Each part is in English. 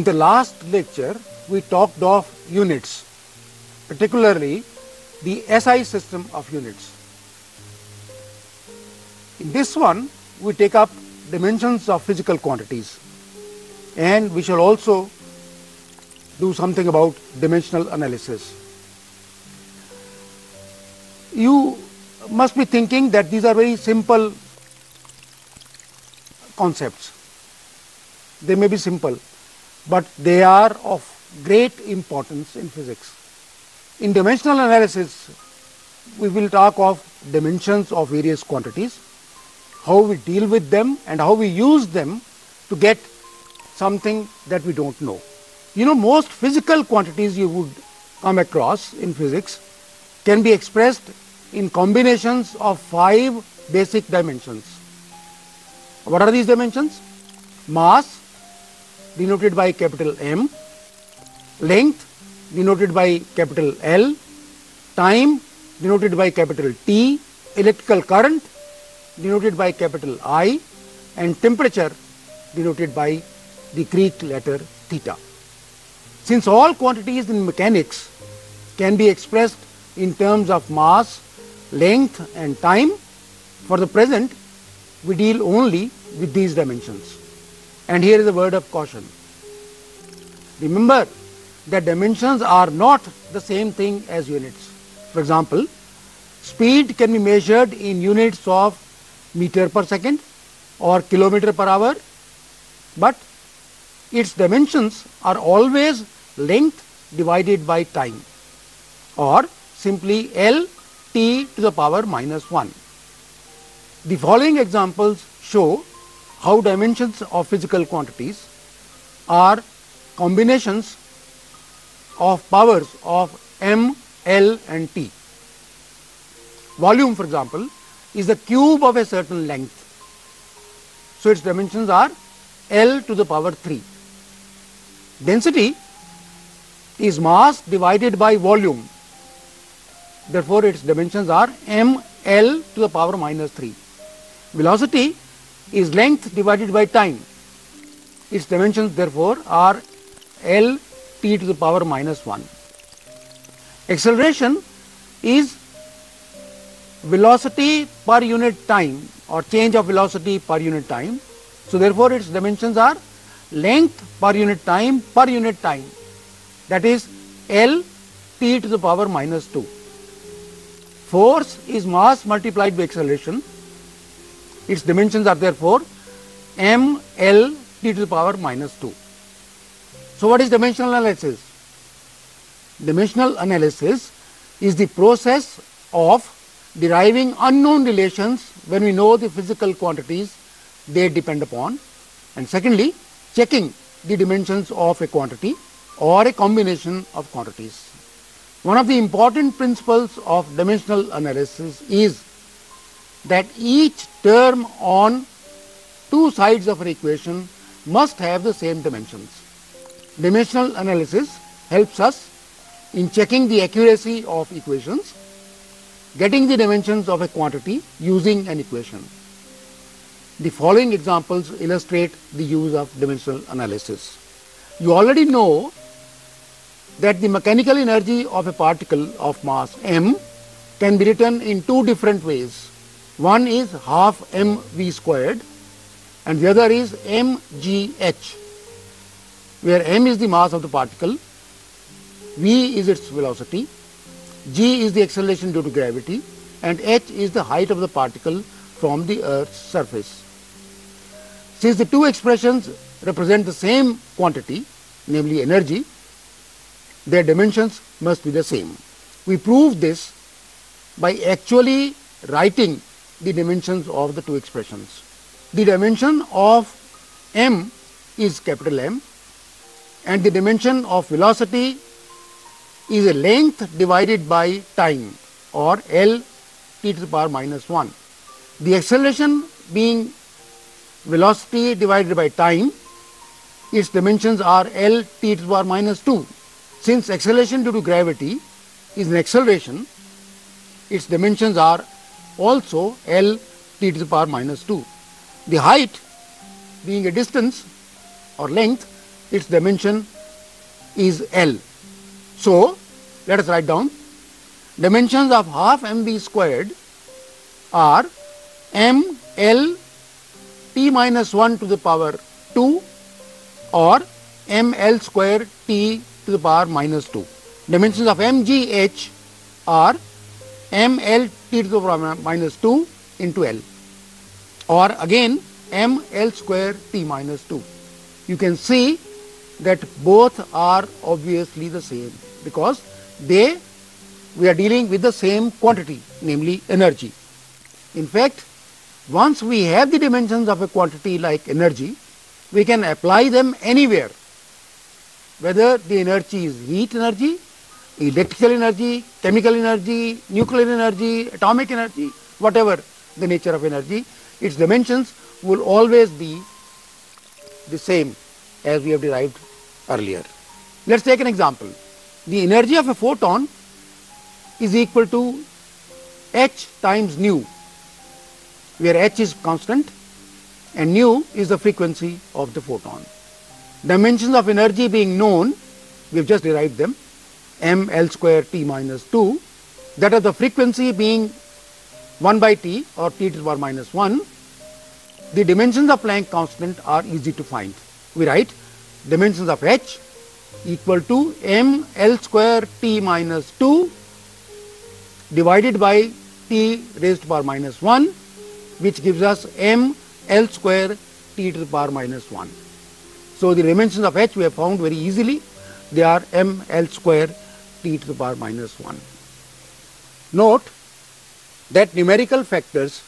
In the last lecture, we talked of units, particularly the SI system of units. In this one, we take up dimensions of physical quantities, and we shall also do something about dimensional analysis. You must be thinking that these are very simple concepts. They may be simple, but they are of great importance in physics. In dimensional analysis, we will talk of dimensions of various quantities, how we deal with them and how we use them to get something that we don't know. You know, most physical quantities you would come across in physics can be expressed in combinations of 5 basic dimensions. What are these dimensions? Mass, denoted by capital M, length, denoted by capital L, time, denoted by capital T, electrical current, denoted by capital I, and temperature, denoted by the Greek letter theta. Since all quantities in mechanics can be expressed in terms of mass, length and time, for the present we deal only with these dimensions. And here is a word of caution. Remember that dimensions are not the same thing as units. For example, speed can be measured in units of meter per second or kilometer per hour, but its dimensions are always length divided by time, or simply L t to the power minus 1. The following examples show how dimensions of physical quantities are combinations of powers of m, L and t. Volume, for example, is the cube of a certain length, so its dimensions are L to the power 3. Density is mass divided by volume, therefore its dimensions are m, L to the power minus 3. Velocity is length divided by time, its dimensions therefore are L t to the power minus 1. Acceleration is velocity per unit time or change of velocity per unit time, so therefore its dimensions are length per unit time, that is L t to the power minus 2. Force is mass multiplied by acceleration, its dimensions are therefore m, L t to the power minus 2. So what is dimensional analysis? Dimensional analysis is the process of deriving unknown relations when we know the physical quantities they depend upon, and secondly, checking the dimensions of a quantity or a combination of quantities. One of the important principles of dimensional analysis is that each term on two sides of an equation must have the same dimensions. Dimensional analysis helps us in checking the accuracy of equations, getting the dimensions of a quantity using an equation. The following examples illustrate the use of dimensional analysis. You already know that the mechanical energy of a particle of mass m can be written in two different ways. One is half mv squared and the other is mgh, where m is the mass of the particle, v is its velocity, g is the acceleration due to gravity, and h is the height of the particle from the Earth's surface. Since the two expressions represent the same quantity, namely energy, their dimensions must be the same. We prove this by actually writing the dimensions of the two expressions. The dimension of m is capital M, and the dimension of velocity is a length divided by time, or L t to the power minus 1. The acceleration being velocity divided by time, its dimensions are L t to the power minus 2. Since acceleration due to gravity is an acceleration, its dimensions are also L t to the power minus 2. The height being a distance or length its dimension is L. So, let us write down dimensions of half mv squared are ml t minus 1 to the power 2 or ml square t to the power minus 2. Dimensions of mgh are ml t to the power minus 2 into L, or again ml square t minus 2. You can see that both are obviously the same because we are dealing with the same quantity, namely energy. In fact, once we have the dimensions of a quantity like energy, we can apply them anywhere, whether the energy is heat energy, electrical energy, chemical energy, nuclear energy, atomic energy, whatever the nature of energy, its dimensions will always be the same as we have derived earlier. Let us take an example. The energy of a photon is equal to h times nu, where h is constant and nu is the frequency of the photon. Dimensions of energy being known, we have just derived them, ml square t minus 2, that is the frequency being 1 by t or t to the power minus 1. The dimensions of Planck constant are easy to find. We write dimensions of h equal to ml square t minus 2 divided by t raised to the power minus 1, which gives us ml square t to the power minus 1. So, the dimensions of h we have found very easily. They are ml square t to the power minus 1. Note that numerical factors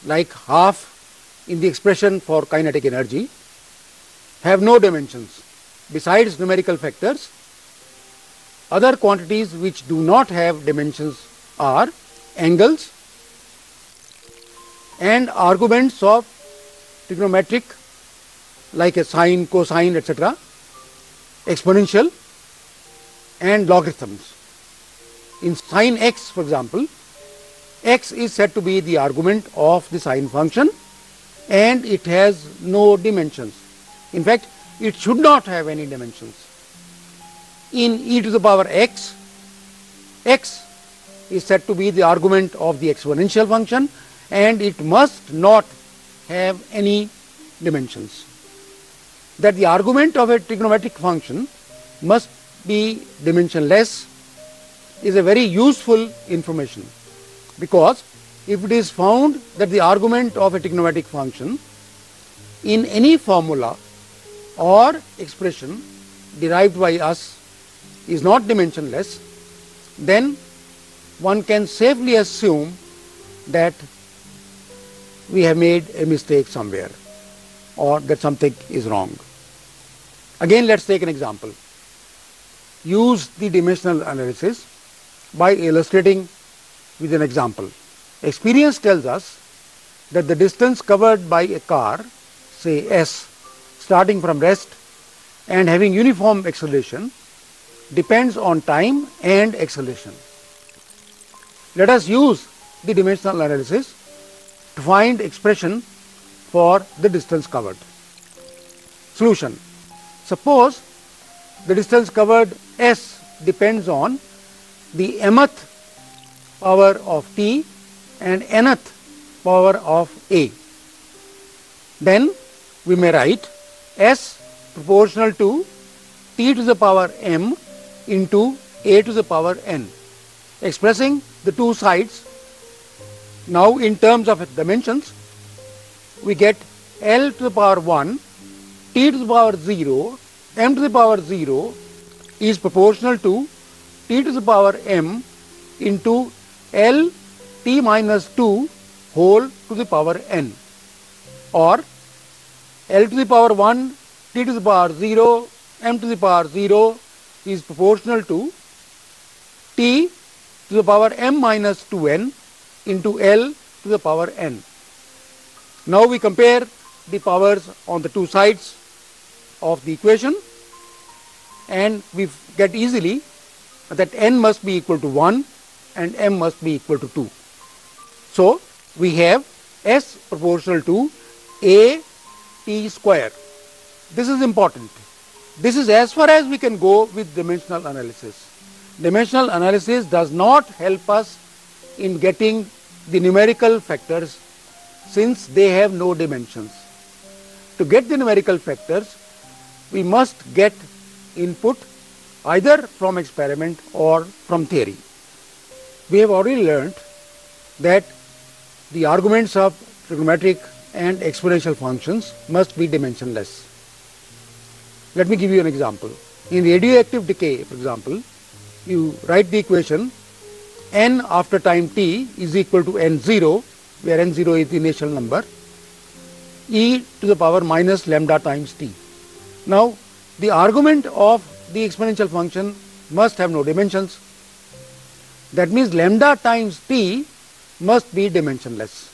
like half in the expression for kinetic energy have no dimensions. Besides numerical factors, other quantities which do not have dimensions are angles and arguments of trigonometric like a sine, cosine, etc., exponential and logarithms. In sine x, for example, x is said to be the argument of the sine function and it has no dimensions. In fact, it should not have any dimensions. In e to the power x, x is said to be the argument of the exponential function and it must not have any dimensions. That the argument of a trigonometric function must be dimensionless is a very useful information, because if it is found that the argument of a trigonometric function in any formula or expression derived by us is not dimensionless, then one can safely assume that we have made a mistake somewhere or that something is wrong. Again, let us take an example. Use the dimensional analysis by illustrating with an example. Experience tells us that the distance covered by a car, say s, starting from rest and having uniform acceleration, depends on time and acceleration. Let us use the dimensional analysis to find expression for the distance covered. Solution. Suppose the distance covered s depends on the mth power of t and nth power of a. Then we may write s proportional to t to the power m into a to the power n, expressing the two sides. Now in terms of dimensions, we get L to the power 1, t to the power 0, m to the power 0 is proportional to t to the power m into L t minus 2 whole to the power n, or L to the power 1, t to the power 0, m to the power 0 is proportional to t to the power m minus 2n into L to the power n. Now we compare the powers on the two sides of the equation and we get easily that n must be equal to 1 and m must be equal to 2. So we have s proportional to a t square. This is important. This is as far as we can go with dimensional analysis. Dimensional analysis does not help us in getting the numerical factors since they have no dimensions. To get the numerical factors, we must get input either from experiment or from theory. We have already learnt that the arguments of trigonometric and exponential functions must be dimensionless. Let me give you an example. In radioactive decay, for example, you write the equation n after time t is equal to n0, where n0 is the initial number, e to the power minus lambda times t. Now, the argument of the exponential function must have no dimensions. That means lambda times t must be dimensionless,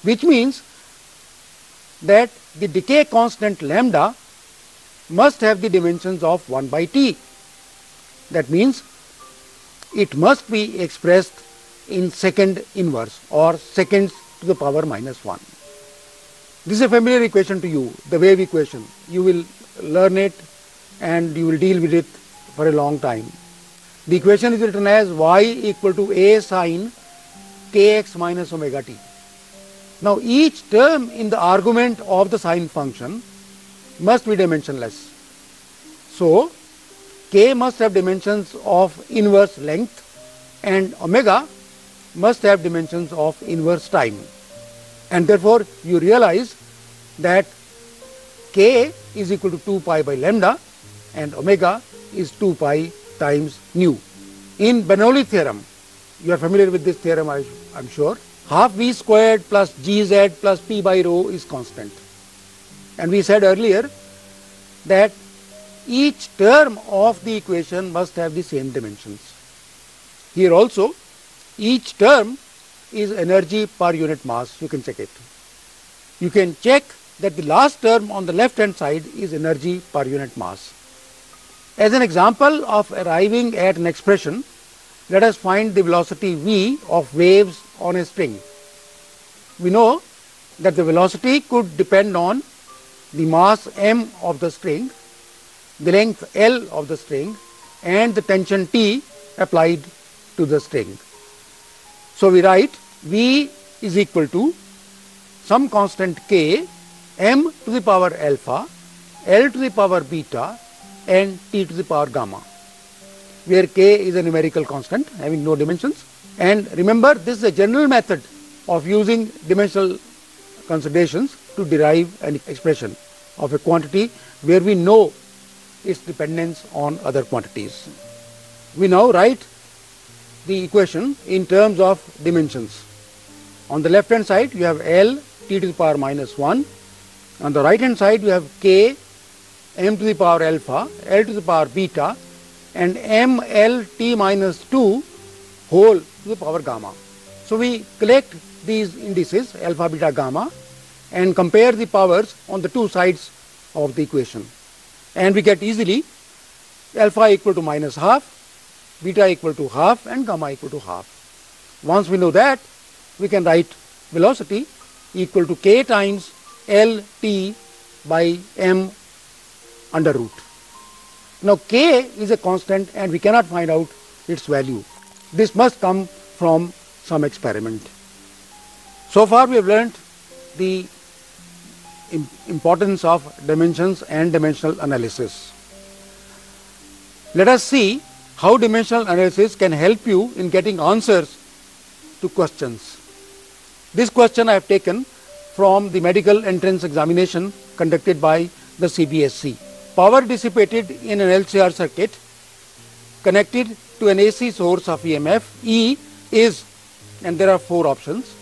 which means that the decay constant lambda must have the dimensions of 1 by t. That means it must be expressed in second inverse or seconds to the power minus 1. This is a familiar equation to you, the wave equation. You will learn it and you will deal with it for a long time. The equation is written as y equal to a sine kx minus omega t. Now, each term in the argument of the sine function must be dimensionless. So, k must have dimensions of inverse length and omega must have dimensions of inverse time. And therefore, you realize that k is equal to 2 pi by lambda and omega is 2 pi times nu. In Bernoulli theorem, you are familiar with this theorem, I am sure, half v squared plus gz plus p by rho is constant. And we said earlier that each term of the equation must have the same dimensions. Here also, each term is energy per unit mass. You can check it. You can check that the last term on the left hand side is energy per unit mass. As an example of arriving at an expression, let us find the velocity v of waves on a string. We know that the velocity could depend on the mass m of the string, the length L of the string and the tension T applied to the string. So, we write V is equal to some constant K, m to the power alpha, L to the power beta and T to the power gamma, where K is a numerical constant having no dimensions. And remember, this is a general method of using dimensional considerations to derive an expression of a quantity where we know its dependence on other quantities. We now write the equation in terms of dimensions. On the left hand side you have L t to the power minus 1, on the right hand side you have K m to the power alpha, L to the power beta and m L t minus 2 whole to the power gamma. So, we collect these indices alpha, beta, gamma and compare the powers on the two sides of the equation. And we get easily alpha equal to minus half, beta equal to half and gamma equal to half. Once we know that, we can write velocity equal to k times L t by m under root. Now, k is a constant and we cannot find out its value. This must come from some experiment. So far we have learnt the importance of dimensions and dimensional analysis. Let us see how dimensional analysis can help you in getting answers to questions. This question I have taken from the medical entrance examination conducted by the CBSE. Power dissipated in an LCR circuit connected to an AC source of EMF E is, and there are 4 options.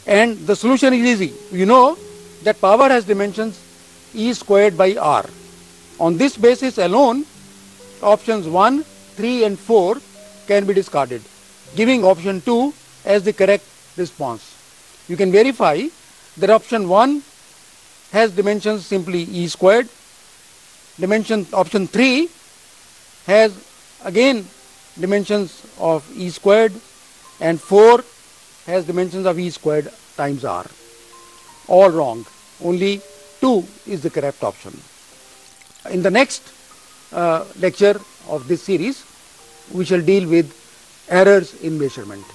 And the solution is easy. You know that power has dimensions E squared by R. On this basis alone, options 1, 3 and 4 can be discarded, giving option 2 as the correct response. You can verify that option 1 has dimensions simply E squared. Option 3 has again dimensions of E squared and 4 has dimensions of E squared times R. All wrong. Only 2 2 is the correct option. In the next lecture of this series, we shall deal with errors in measurement.